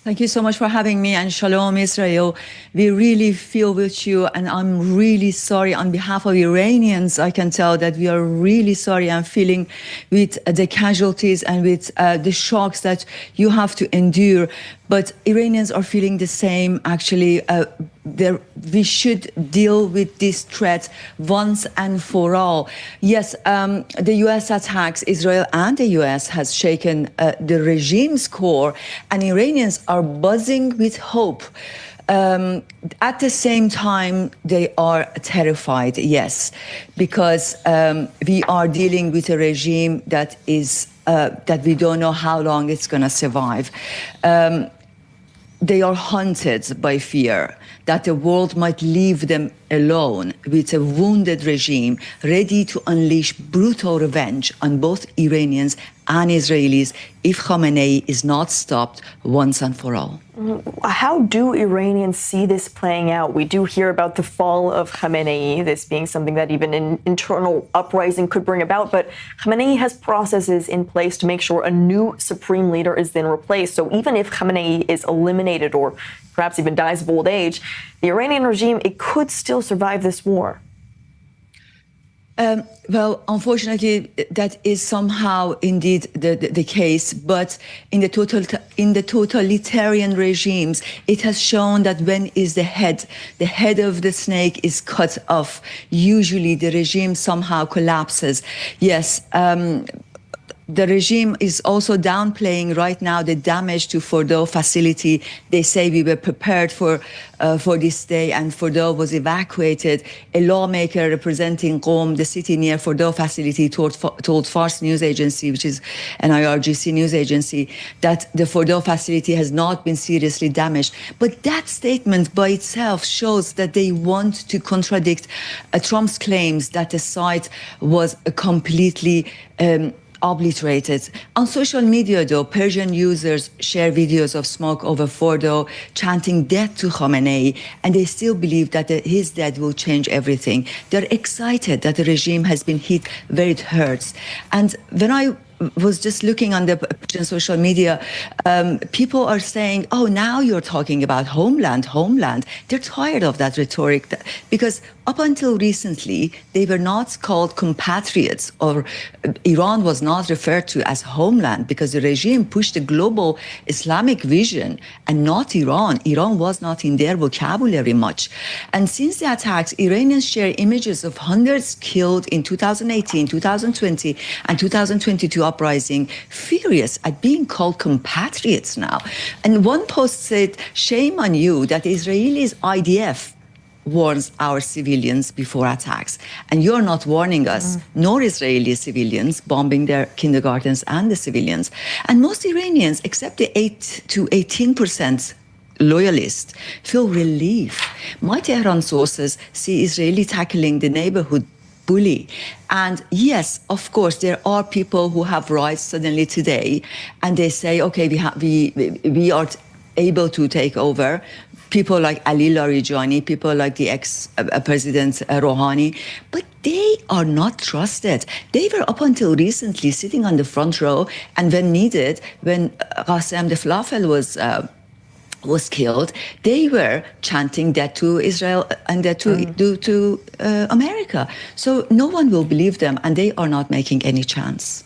Thank you so much for having me, and Shalom Israel. We really feel with you, and I'm really sorry on behalf of Iranians. I can tell that we are really sorry and feeling with the casualties and with the shocks that you have to endure. But Iranians are feeling the same. Actually, we should deal with this threat once and for all. Yes, the U.S. attacks, Israel and the U.S. has shaken the regime's core, and Iranians are buzzing with hope. At the same time, they are terrified, yes, because we are dealing with a regime that is that we don't know how long it's going to survive. They are haunted by fear that the world might leave them alone with a wounded regime ready to unleash brutal revenge on both Iranians and Israelis if Khamenei is not stopped once and for all. How do Iranians see this playing out? We do hear about the fall of Khamenei, this being something that even an internal uprising could bring about, but Khamenei has processes in place to make sure a new supreme leader is then replaced. So even if Khamenei is eliminated or perhaps even dies of old age, the Iranian regime, it could still survive this war. Well, unfortunately, that is somehow indeed the case. But in the totalitarian regimes, it has shown that when is the head of the snake is cut off, usually the regime somehow collapses. Yes. The regime is also downplaying right now the damage to Fordow facility. They say we were prepared for this day, and Fordow was evacuated. A lawmaker representing Qom, the city near Fordow facility, told Fars News Agency, which is an IRGC news agency, that the Fordow facility has not been seriously damaged. But that statement by itself shows that they want to contradict Trump's claims that the site was completely obliterated. On social media, though, Persian users share videos of smoke over Fordow, chanting death to Khamenei, and they still believe that his death will change everything. They're excited that the regime has been hit where it hurts. And when I was just looking on the Persian social media, people are saying, oh, now you're talking about homeland. They're tired of that rhetoric because up until recently, they were not called compatriots, or Iran was not referred to as homeland because the regime pushed a global Islamic vision and not Iran. Iran was not in their vocabulary much. And since the attacks, Iranians share images of hundreds killed in 2018, 2020, and 2022 uprising, furious at being called compatriots now. And one post said, shame on you that Israelis IDF warns our civilians before attacks. And you're not warning us, nor Israeli civilians, bombing their kindergartens and the civilians. And most Iranians, except the 8 to 18% loyalists, feel relief. My Tehran sources see Israeli tackling the neighborhood bully. And yes, of course, there are people who have rights suddenly today, and they say, okay, we are able to take over. People like Ali Larijani, people like the ex-president Rouhani, but they are not trusted. They were up until recently sitting on the front row, and when needed, when Qasem the Falafel was killed, they were chanting death to Israel and death to America. So no one will believe them, and they are not making any chance.